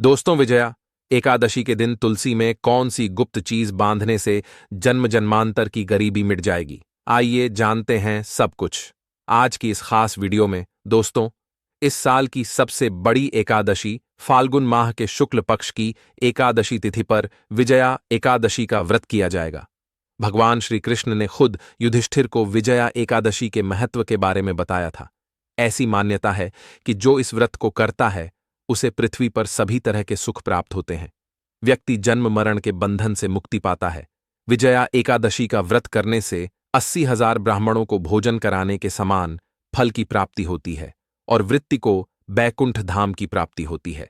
दोस्तों, विजया एकादशी के दिन तुलसी में कौन सी गुप्त चीज बांधने से जन्म जन्मांतर की गरीबी मिट जाएगी? आइए जानते हैं सब कुछ आज की इस खास वीडियो में। दोस्तों, इस साल की सबसे बड़ी एकादशी फाल्गुन माह के शुक्ल पक्ष की एकादशी तिथि पर विजया एकादशी का व्रत किया जाएगा। भगवान श्री कृष्ण ने खुद युधिष्ठिर को विजया एकादशी के महत्व के बारे में बताया था। ऐसी मान्यता है कि जो इस व्रत को करता है उसे पृथ्वी पर सभी तरह के सुख प्राप्त होते हैं। व्यक्ति जन्म मरण के बंधन से मुक्ति पाता है। विजया एकादशी का व्रत करने से 80,000 ब्राह्मणों को भोजन कराने के समान फल की प्राप्ति होती है और वृत्ति को बैकुंठ धाम की प्राप्ति होती है।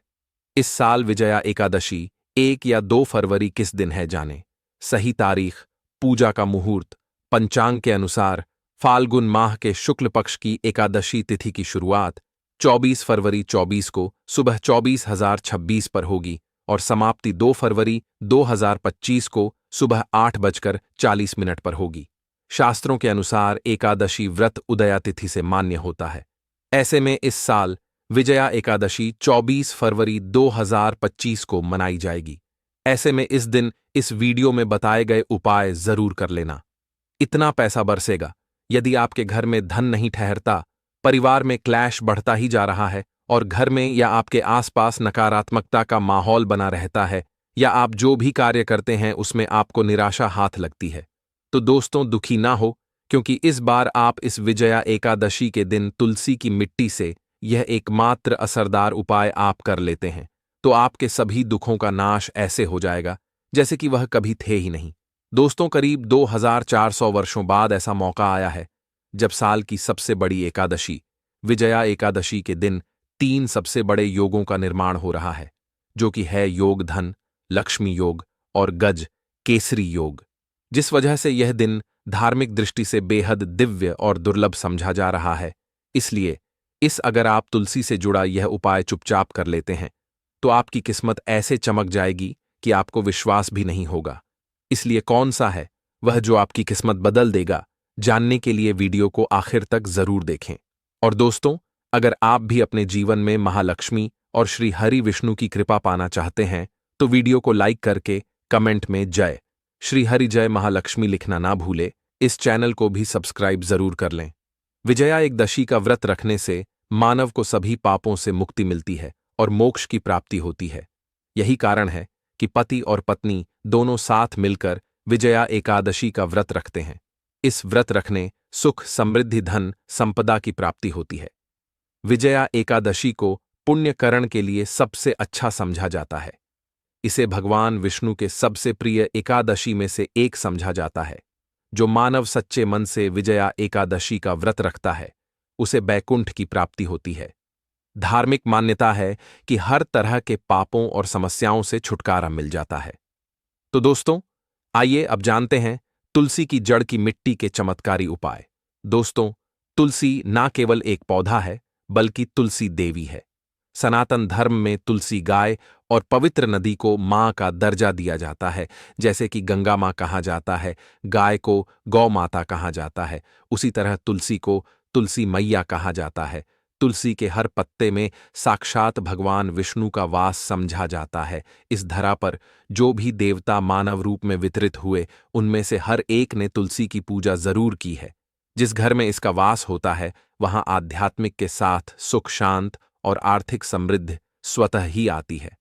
इस साल विजया एकादशी 1 या 2 फरवरी किस दिन है जाने। सही तारीख, पूजा का मुहूर्त। पंचांग के अनुसार फाल्गुन माह के शुक्ल पक्ष की एकादशी तिथि की शुरुआत 24 फरवरी 24 को सुबह 24,026 पर होगी और समाप्ति 2 फरवरी 2025 को सुबह 8:40 पर होगी। शास्त्रों के अनुसार एकादशी व्रत उदया तिथि से मान्य होता है। ऐसे में इस साल विजया एकादशी 24 फरवरी 2025 को मनाई जाएगी। ऐसे में इस दिन इस वीडियो में बताए गए उपाय जरूर कर लेना। इतना पैसा बरसेगा। यदि आपके घर में धन नहीं ठहरता, परिवार में क्लैश बढ़ता ही जा रहा है और घर में या आपके आसपास नकारात्मकता का माहौल बना रहता है, या आप जो भी कार्य करते हैं उसमें आपको निराशा हाथ लगती है, तो दोस्तों दुखी ना हो, क्योंकि इस बार आप इस विजया एकादशी के दिन तुलसी की मिट्टी से यह एकमात्र असरदार उपाय आप कर लेते हैं तो आपके सभी दुखों का नाश ऐसे हो जाएगा जैसे कि वह कभी थे ही नहीं। दोस्तों, करीब 2400 वर्षों बाद ऐसा मौका आया है जब साल की सबसे बड़ी एकादशी विजया एकादशी के दिन 3 सबसे बड़े योगों का निर्माण हो रहा है, जो कि है योग धन, लक्ष्मी योग और गज केसरी योग, जिस वजह से यह दिन धार्मिक दृष्टि से बेहद दिव्य और दुर्लभ समझा जा रहा है। इसलिए अगर आप तुलसी से जुड़ा यह उपाय चुपचाप कर लेते हैं तो आपकी किस्मत ऐसे चमक जाएगी कि आपको विश्वास भी नहीं होगा। इसलिए कौन सा है वह जो आपकी किस्मत बदल देगा, जानने के लिए वीडियो को आखिर तक जरूर देखें। और दोस्तों, अगर आप भी अपने जीवन में महालक्ष्मी और श्री हरि विष्णु की कृपा पाना चाहते हैं तो वीडियो को लाइक करके कमेंट में जय श्री हरि जय महालक्ष्मी लिखना ना भूले। इस चैनल को भी सब्सक्राइब जरूर कर लें। विजया एकदशी का व्रत रखने से मानव को सभी पापों से मुक्ति मिलती है और मोक्ष की प्राप्ति होती है। यही कारण है कि पति और पत्नी दोनों साथ मिलकर विजया एकादशी का व्रत रखते हैं। इस व्रत रखने सुख, समृद्धि, धन, संपदा की प्राप्ति होती है। विजया एकादशी को पुण्यकरण के लिए सबसे अच्छा समझा जाता है। इसे भगवान विष्णु के सबसे प्रिय एकादशी में से एक समझा जाता है। जो मानव सच्चे मन से विजया एकादशी का व्रत रखता है उसे बैकुंठ की प्राप्ति होती है। धार्मिक मान्यता है कि हर तरह के पापों और समस्याओं से छुटकारा मिल जाता है। तो दोस्तों, आइए अब जानते हैं तुलसी की जड़ की मिट्टी के चमत्कारी उपाय। दोस्तों, तुलसी ना केवल एक पौधा है बल्कि तुलसी देवी है। सनातन धर्म में तुलसी गाय और पवित्र नदी को मां का दर्जा दिया जाता है। जैसे कि गंगा मां कहा जाता है, गाय को गौ माता कहा जाता है, उसी तरह तुलसी को तुलसी मैया कहा जाता है। तुलसी के हर पत्ते में साक्षात भगवान विष्णु का वास समझा जाता है। इस धरा पर जो भी देवता मानव रूप में वितरित हुए उनमें से हर एक ने तुलसी की पूजा जरूर की है। जिस घर में इसका वास होता है वहां आध्यात्मिक के साथ सुख, शांत और आर्थिक समृद्धि स्वतः ही आती है।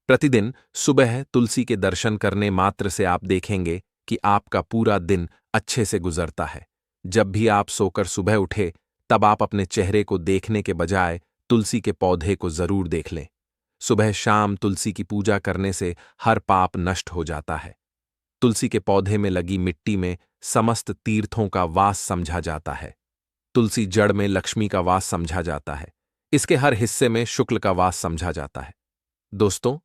प्रतिदिन सुबह तुलसी के दर्शन करने मात्र से आप देखेंगे कि आपका पूरा दिन अच्छे से गुजरता है। जब भी आप सोकर सुबह उठे तब आप अपने चेहरे को देखने के बजाय तुलसी के पौधे को जरूर देख लें। सुबह शाम तुलसी की पूजा करने से हर पाप नष्ट हो जाता है। तुलसी के पौधे में लगी मिट्टी में समस्त तीर्थों का वास समझा जाता है। तुलसी जड़ में लक्ष्मी का वास समझा जाता है। इसके हर हिस्से में शुक्ल का वास समझा जाता है। दोस्तों,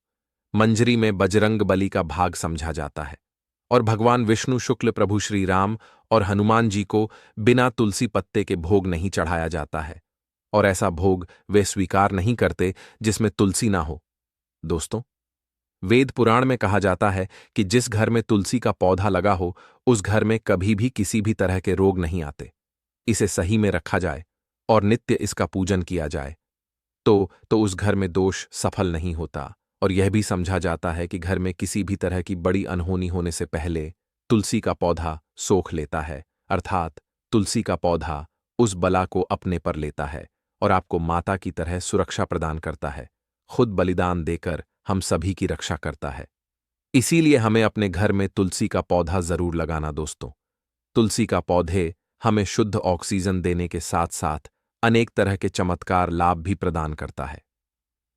मंजरी में बजरंग बली का भाग समझा जाता है और भगवान विष्णु, शुक्ल प्रभु श्री राम और हनुमान जी को बिना तुलसी पत्ते के भोग नहीं चढ़ाया जाता है और ऐसा भोग वे स्वीकार नहीं करते जिसमें तुलसी ना हो। दोस्तों, वेद पुराण में कहा जाता है कि जिस घर में तुलसी का पौधा लगा हो उस घर में कभी भी किसी भी तरह के रोग नहीं आते। इसे सही में रखा जाए और नित्य इसका पूजन किया जाए तो उस घर में दोष सफल नहीं होता और यह भी समझा जाता है कि घर में किसी भी तरह की बड़ी अनहोनी होने से पहले तुलसी का पौधा सोख लेता है, अर्थात तुलसी का पौधा उस बला को अपने पर लेता है और आपको माता की तरह सुरक्षा प्रदान करता है, खुद बलिदान देकर हम सभी की रक्षा करता है। इसीलिए हमें अपने घर में तुलसी का पौधा जरूर लगाना दोस्तों। तुलसी का पौधे हमें शुद्ध ऑक्सीजन देने के साथ साथ अनेक तरह के चमत्कार लाभ भी प्रदान करता है,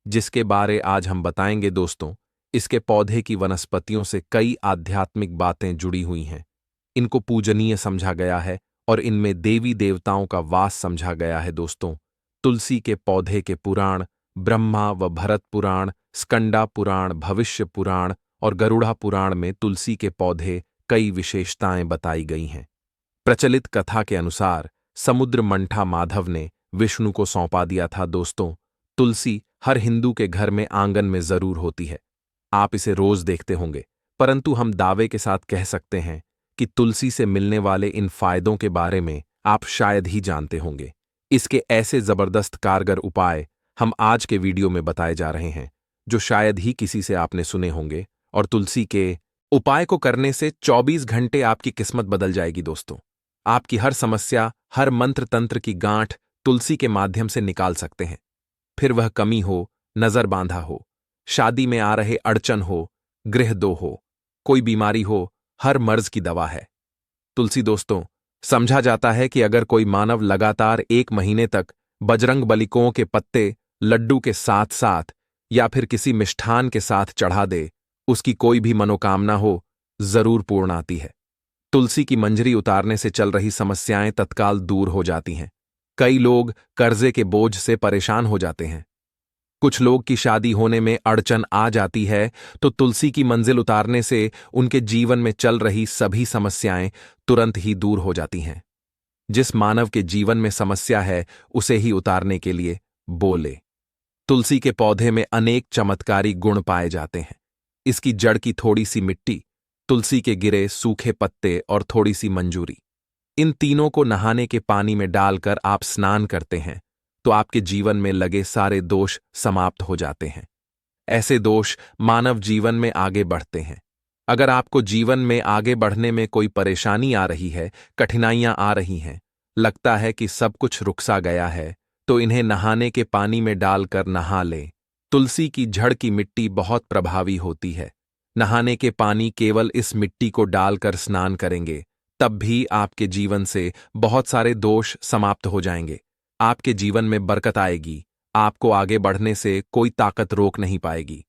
जिसके बारे आज हम बताएंगे दोस्तों। इसके पौधे की वनस्पतियों से कई आध्यात्मिक बातें जुड़ी हुई हैं। इनको पूजनीय समझा गया है और इनमें देवी देवताओं का वास समझा गया है दोस्तों। तुलसी के पौधे के पुराण ब्रह्मा व भरत पुराण, स्कंदा पुराण, भविष्य पुराण और गरुड़ा पुराण में तुलसी के पौधे कई विशेषताएं बताई गई हैं। प्रचलित कथा के अनुसार समुद्र मंठा माधव ने विष्णु को सौंपा दिया था दोस्तों। तुलसी हर हिंदू के घर में आंगन में जरूर होती है। आप इसे रोज देखते होंगे, परंतु हम दावे के साथ कह सकते हैं कि तुलसी से मिलने वाले इन फायदों के बारे में आप शायद ही जानते होंगे। इसके ऐसे जबरदस्त कारगर उपाय हम आज के वीडियो में बताए जा रहे हैं, जो शायद ही किसी से आपने सुने होंगे। और तुलसी के उपाय को करने से 24 घंटे आपकी किस्मत बदल जाएगी दोस्तों। आपकी हर समस्या, हर मंत्र तंत्र की गांठ तुलसी के माध्यम से निकाल सकते हैं। फिर वह कमी हो, नजर बांधा हो, शादी में आ रहे अड़चन हो, गृह दो हो, कोई बीमारी हो, हर मर्ज की दवा है तुलसी दोस्तों। समझा जाता है कि अगर कोई मानव लगातार 1 महीने तक बजरंग बलिकों के पत्ते लड्डू के साथ साथ या फिर किसी मिष्ठान के साथ चढ़ा दे, उसकी कोई भी मनोकामना हो जरूर पूर्ण आती है। तुलसी की मंजरी उतारने से चल रही समस्याएं तत्काल दूर हो जाती हैं। कई लोग कर्जे के बोझ से परेशान हो जाते हैं। कुछ लोग की शादी होने में अड़चन आ जाती है, तो तुलसी की मंजिल उतारने से उनके जीवन में चल रही सभी समस्याएं तुरंत ही दूर हो जाती हैं। जिस मानव के जीवन में समस्या है, उसे ही उतारने के लिए बोले। तुलसी के पौधे में अनेक चमत्कारी गुण पाए जाते हैं। इसकी जड़ की थोड़ी सी मिट्टी, तुलसी के गिरे सूखे पत्ते और थोड़ी सी मंजूरी, इन तीनों को नहाने के पानी में डालकर आप स्नान करते हैं तो आपके जीवन में लगे सारे दोष समाप्त हो जाते हैं। ऐसे दोष मानव जीवन में आगे बढ़ते हैं। अगर आपको जीवन में आगे बढ़ने में कोई परेशानी आ रही है, कठिनाइयां आ रही हैं, लगता है कि सब कुछ रुकसा गया है, तो इन्हें नहाने के पानी में डालकर नहा लें। तुलसी की जड़ की मिट्टी बहुत प्रभावी होती है। नहाने के पानी केवल इस मिट्टी को डालकर स्नान करेंगे, तब भी आपके जीवन से बहुत सारे दोष समाप्त हो जाएंगे। आपके जीवन में बरकत आएगी। आपको आगे बढ़ने से कोई ताकत रोक नहीं पाएगी।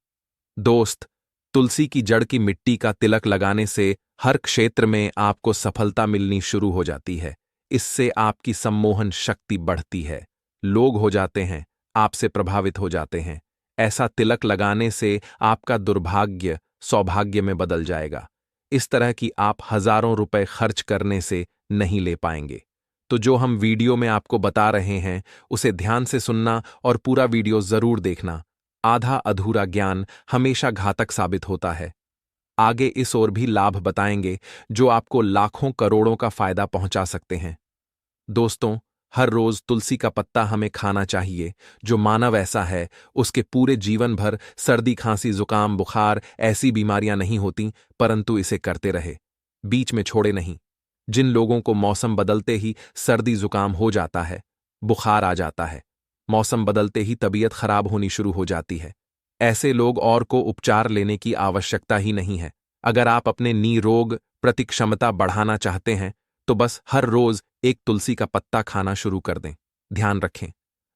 दोस्त, तुलसी की जड़ की मिट्टी का तिलक लगाने से हर क्षेत्र में आपको सफलता मिलनी शुरू हो जाती है। इससे आपकी सम्मोहन शक्ति बढ़ती है। लोग हो जाते हैं, आपसे प्रभावित हो जाते हैं। ऐसा तिलक लगाने से आपका दुर्भाग्य सौभाग्य में बदल जाएगा। इस तरह की आप हजारों रुपए खर्च करने से नहीं ले पाएंगे। तो जो हम वीडियो में आपको बता रहे हैं, उसे ध्यान से सुनना और पूरा वीडियो जरूर देखना। आधा अधूरा ज्ञान हमेशा घातक साबित होता है। आगे इस ओर भी लाभ बताएंगे जो आपको लाखों करोड़ों का फायदा पहुंचा सकते हैं। दोस्तों, हर रोज तुलसी का पत्ता हमें खाना चाहिए। जो मानव ऐसा है, उसके पूरे जीवन भर सर्दी, खांसी, जुकाम, बुखार ऐसी बीमारियां नहीं होती, परंतु इसे करते रहे, बीच में छोड़े नहीं। जिन लोगों को मौसम बदलते ही सर्दी जुकाम हो जाता है, बुखार आ जाता है, मौसम बदलते ही तबीयत खराब होनी शुरू हो जाती है, ऐसे लोग और को उपचार लेने की आवश्यकता ही नहीं है। अगर आप अपने रोग प्रतिक्षमता बढ़ाना चाहते हैं, तो बस हर रोज एक तुलसी का पत्ता खाना शुरू कर दें। ध्यान रखें,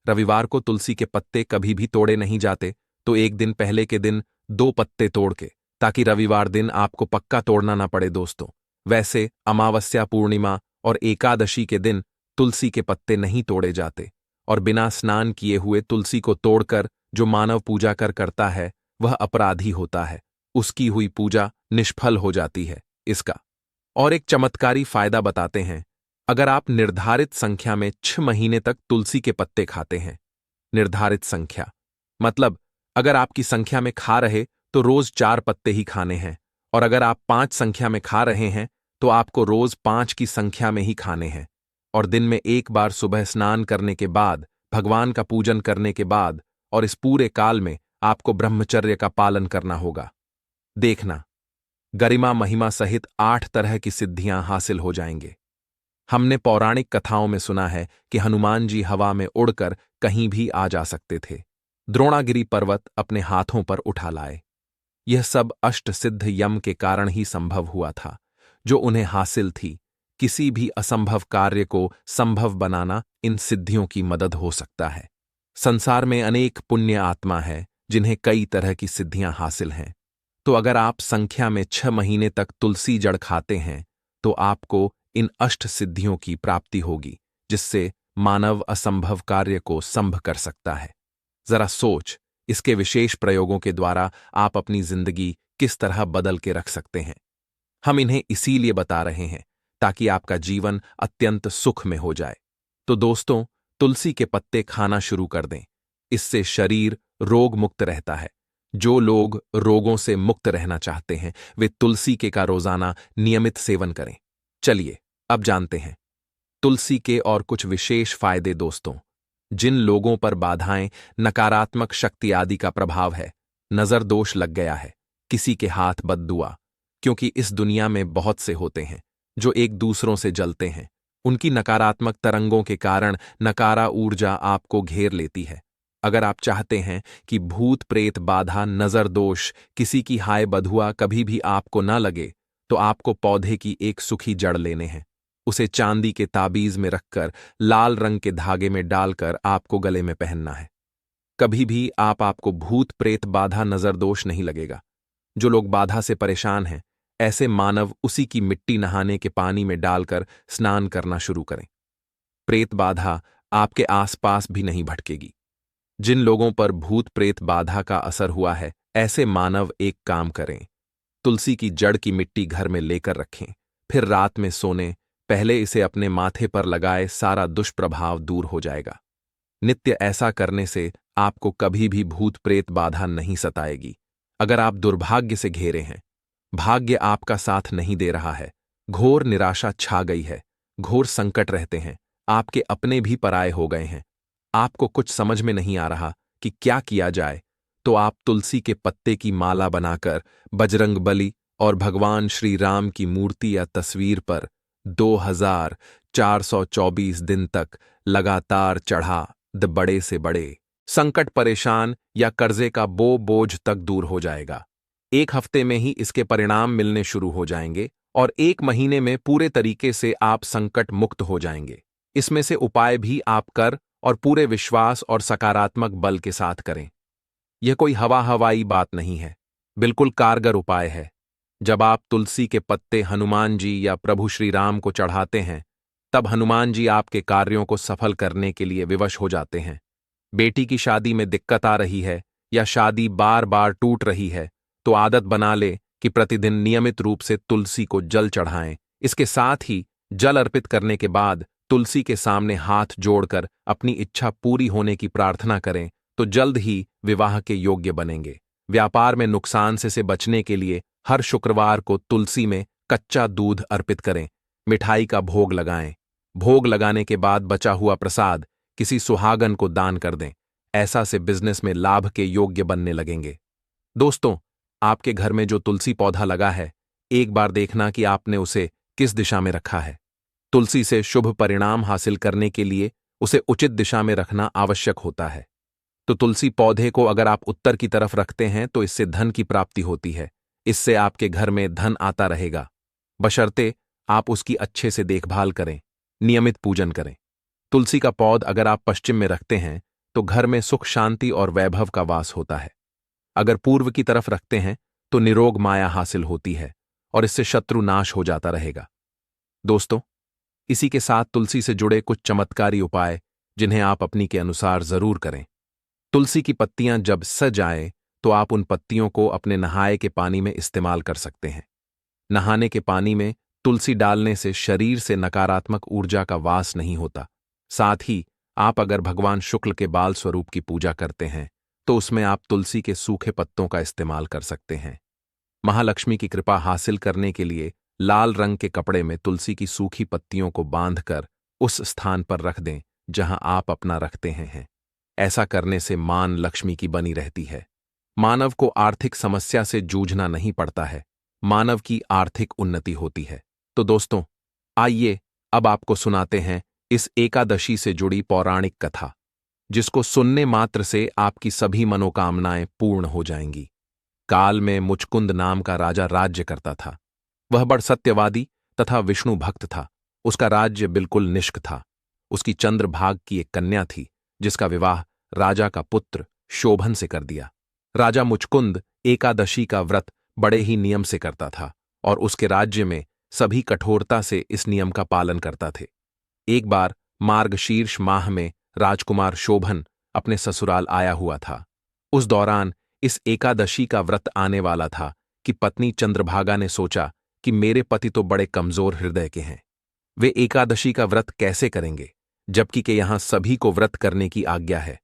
रविवार को तुलसी के पत्ते कभी भी तोड़े नहीं जाते, तो एक दिन पहले के दिन 2 पत्ते तोड़ के, ताकि रविवार दिन आपको पक्का तोड़ना ना पड़े दोस्तों। वैसे अमावस्या, पूर्णिमा और एकादशी के दिन तुलसी के पत्ते नहीं तोड़े जाते, और बिना स्नान किए हुए तुलसी को तोड़कर जो मानव पूजा करता है, वह अपराधी होता है। उसकी हुई पूजा निष्फल हो जाती है। इसका और एक चमत्कारी फायदा बताते हैं। अगर आप निर्धारित संख्या में 6 महीने तक तुलसी के पत्ते खाते हैं, निर्धारित संख्या मतलब अगर आपकी संख्या में खा रहे तो रोज 4 पत्ते ही खाने हैं, और अगर आप 5 संख्या में खा रहे हैं तो आपको रोज 5 की संख्या में ही खाने हैं। और दिन में एक बार सुबह स्नान करने के बाद, भगवान का पूजन करने के बाद, और इस पूरे काल में आपको ब्रह्मचर्य का पालन करना होगा। देखना, गरिमा महिमा सहित 8 तरह की सिद्धियां हासिल हो जाएंगे। हमने पौराणिक कथाओं में सुना है कि हनुमान जी हवा में उड़कर कहीं भी आ जा सकते थे। द्रोणागिरी पर्वत अपने हाथों पर उठा लाए। यह सब अष्ट सिद्ध यम के कारण ही संभव हुआ था, जो उन्हें हासिल थी। किसी भी असंभव कार्य को संभव बनाना इन सिद्धियों की मदद हो सकता है। संसार में अनेक पुण्य आत्मा है जिन्हें कई तरह की सिद्धियां हासिल हैं। तो अगर आप संख्या में 6 महीने तक तुलसी जड़ खाते हैं तो आपको इन अष्ट सिद्धियों की प्राप्ति होगी, जिससे मानव असंभव कार्य को संभव कर सकता है। जरा सोच, इसके विशेष प्रयोगों के द्वारा आप अपनी जिंदगी किस तरह बदल के रख सकते हैं। हम इन्हें इसीलिए बता रहे हैं ताकि आपका जीवन अत्यंत सुख में हो जाए। तो दोस्तों, तुलसी के पत्ते खाना शुरू कर दें। इससे शरीर रोग मुक्त रहता है। जो लोग रोगों से मुक्त रहना चाहते हैं वे तुलसी के का रोजाना नियमित सेवन करें। चलिए अब जानते हैं तुलसी के और कुछ विशेष फायदे। दोस्तों, जिन लोगों पर बाधाएं, नकारात्मक शक्ति आदि का प्रभाव है, नजर दोष लग गया है, किसी के हाथ बद्दुआ, क्योंकि इस दुनिया में बहुत से होते हैं जो एक दूसरों से जलते हैं। उनकी नकारात्मक तरंगों के कारण नकारा ऊर्जा आपको घेर लेती है। अगर आप चाहते हैं कि भूत प्रेत बाधा, नजर दोष, किसी की हाय बधुआ कभी भी आपको न लगे, तो आपको पौधे की एक सूखी जड़ लेने हैं। उसे चांदी के ताबीज में रखकर लाल रंग के धागे में डालकर आपको गले में पहनना है। कभी भी आपको भूत प्रेत बाधा, नजर दोष नहीं लगेगा। जो लोग बाधा से परेशान हैं, ऐसे मानव उसी की मिट्टी नहाने के पानी में डालकर स्नान करना शुरू करें। प्रेत बाधा आपके आसपास भी नहीं भटकेगी। जिन लोगों पर भूत प्रेत बाधा का असर हुआ है, ऐसे मानव एक काम करें, तुलसी की जड़ की मिट्टी घर में लेकर रखें। फिर रात में सोने पहले इसे अपने माथे पर लगाए, सारा दुष्प्रभाव दूर हो जाएगा। नित्य ऐसा करने से आपको कभी भी भूत प्रेत बाधा नहीं सताएगी। अगर आप दुर्भाग्य से घेरे हैं, भाग्य आपका साथ नहीं दे रहा है, घोर निराशा छा गई है, घोर संकट रहते हैं, आपके अपने भी पराये हो गए हैं, आपको कुछ समझ में नहीं आ रहा कि क्या किया जाए, तो आप तुलसी के पत्ते की माला बनाकर बजरंगबली और भगवान श्री राम की मूर्ति या तस्वीर पर 2424 दिन तक लगातार चढ़ा द। बड़े से बड़े संकट, परेशान या कर्जे का बोझ तक दूर हो जाएगा। 1 हफ्ते में ही इसके परिणाम मिलने शुरू हो जाएंगे और 1 महीने में पूरे तरीके से आप संकट मुक्त हो जाएंगे। इसमें से उपाय भी आप कर और पूरे विश्वास और सकारात्मक बल के साथ करें। यह कोई हवाई बात नहीं है, बिल्कुल कारगर उपाय है। जब आप तुलसी के पत्ते हनुमान जी या प्रभु श्री राम को चढ़ाते हैं, तब हनुमान जी आपके कार्यों को सफल करने के लिए विवश हो जाते हैं। बेटी की शादी में दिक्कत आ रही है या शादी बार बार टूट रही है, तो आदत बना ले कि प्रतिदिन नियमित रूप से तुलसी को जल चढ़ाएं। इसके साथ ही जल अर्पित करने के बाद तुलसी के सामने हाथ जोड़कर अपनी इच्छा पूरी होने की प्रार्थना करें, तो जल्द ही विवाह के योग्य बनेंगे। व्यापार में नुकसान से बचने के लिए हर शुक्रवार को तुलसी में कच्चा दूध अर्पित करें, मिठाई का भोग लगाएं। भोग लगाने के बाद बचा हुआ प्रसाद किसी सुहागन को दान कर दें। ऐसा से बिजनेस में लाभ के योग्य बनने लगेंगे। दोस्तों, आपके घर में जो तुलसी पौधा लगा है, एक बार देखना कि आपने उसे किस दिशा में रखा है। तुलसी से शुभ परिणाम हासिल करने के लिए उसे उचित दिशा में रखना आवश्यक होता है। तो तुलसी पौधे को अगर आप उत्तर की तरफ रखते हैं तो इससे धन की प्राप्ति होती है। इससे आपके घर में धन आता रहेगा, बशर्ते आप उसकी अच्छे से देखभाल करें, नियमित पूजन करें। तुलसी का पौध अगर आप पश्चिम में रखते हैं तो घर में सुख, शांति और वैभव का वास होता है। अगर पूर्व की तरफ रखते हैं तो निरोग माया हासिल होती है और इससे शत्रु नाश हो जाता रहेगा। दोस्तों, इसी के साथ तुलसी से जुड़े कुछ चमत्कारी उपाय जिन्हें आप अपनी के अनुसार जरूर करें। तुलसी की पत्तियां जब सज जाएं तो आप उन पत्तियों को अपने नहाए के पानी में इस्तेमाल कर सकते हैं। नहाने के पानी में तुलसी डालने से शरीर से नकारात्मक ऊर्जा का वास नहीं होता। साथ ही आप अगर भगवान शुक्ल के बाल स्वरूप की पूजा करते हैं तो उसमें आप तुलसी के सूखे पत्तों का इस्तेमाल कर सकते हैं। महालक्ष्मी की कृपा हासिल करने के लिए लाल रंग के कपड़े में तुलसी की सूखी पत्तियों को बांधकर उस स्थान पर रख दें जहां आप अपना रखते हैं। ऐसा करने से मान लक्ष्मी की बनी रहती है। मानव को आर्थिक समस्या से जूझना नहीं पड़ता है, मानव की आर्थिक उन्नति होती है। तो दोस्तों, आइए अब आपको सुनाते हैं इस एकादशी से जुड़ी पौराणिक कथा, जिसको सुनने मात्र से आपकी सभी मनोकामनाएं पूर्ण हो जाएंगी। काल में मुचकुंद नाम का राजा राज्य करता था। वह बड़ सत्यवादी तथा विष्णु भक्त था। उसका राज्य बिल्कुल निष्क था। उसकी चंद्रभाग की एक कन्या थी, जिसका विवाह राजा का पुत्र शोभन से कर दिया। राजा मुचकुंद एकादशी का व्रत बड़े ही नियम से करता था और उसके राज्य में सभी कठोरता से इस नियम का पालन करता थे। एक बार मार्गशीर्ष माह में राजकुमार शोभन अपने ससुराल आया हुआ था। उस दौरान इस एकादशी का व्रत आने वाला था कि पत्नी चंद्रभागा ने सोचा कि मेरे पति तो बड़े कमजोर हृदय के हैं, वे एकादशी का व्रत कैसे करेंगे, जबकि के यहां सभी को व्रत करने की आज्ञा है।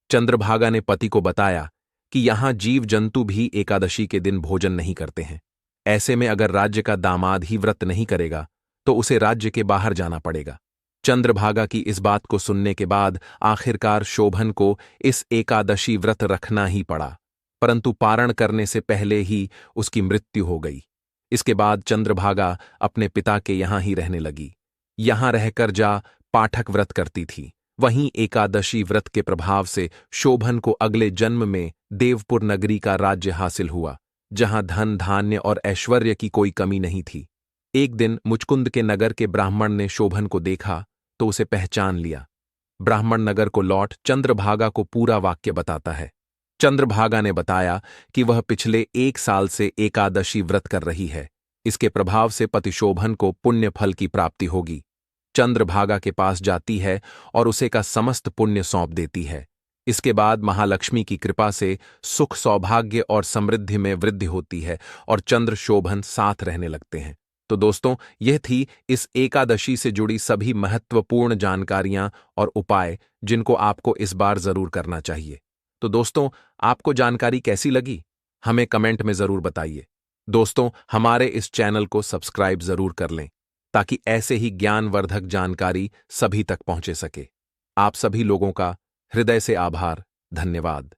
चंद्रभागा ने पति को बताया कि यहां जीव जंतु भी एकादशी के दिन भोजन नहीं करते हैं। ऐसे में अगर राज्य का दामाद ही व्रत नहीं करेगा तो उसे राज्य के बाहर जाना पड़ेगा। चंद्रभागा की इस बात को सुनने के बाद आखिरकार शोभन को इस एकादशी व्रत रखना ही पड़ा, परंतु पारण करने से पहले ही उसकी मृत्यु हो गई। इसके बाद चंद्रभागा अपने पिता के यहां ही रहने लगी। यहां रहकर जा पाठक व्रत करती थी। वहीं एकादशी व्रत के प्रभाव से शोभन को अगले जन्म में देवपुर नगरी का राज्य हासिल हुआ, जहां धन धान्य और ऐश्वर्य की कोई कमी नहीं थी। एक दिन मुचकुंद के नगर के ब्राह्मण ने शोभन को देखा तो उसे पहचान लिया। ब्राह्मण नगर को लौट चंद्रभागा को पूरा वाक्य बताता है। चंद्रभागा ने बताया कि वह पिछले 1 साल से एकादशी व्रत कर रही है। इसके प्रभाव से पति शोभन को पुण्य फल की प्राप्ति होगी। चंद्रभागा के पास जाती है और उसे का समस्त पुण्य सौंप देती है। इसके बाद महालक्ष्मी की कृपा से सुख सौभाग्य और समृद्धि में वृद्धि होती है और चंद्र शोभन साथ रहने लगते हैं। तो दोस्तों, यह थी इस एकादशी से जुड़ी सभी महत्वपूर्ण जानकारियां और उपाय, जिनको आपको इस बार जरूर करना चाहिए। तो दोस्तों, आपको जानकारी कैसी लगी, हमें कमेंट में जरूर बताइए। दोस्तों, हमारे इस चैनल को सब्सक्राइब जरूर कर लें, ताकि ऐसे ही ज्ञानवर्धक जानकारी सभी तक पहुंचे सके। आप सभी लोगों का हृदय से आभार, धन्यवाद।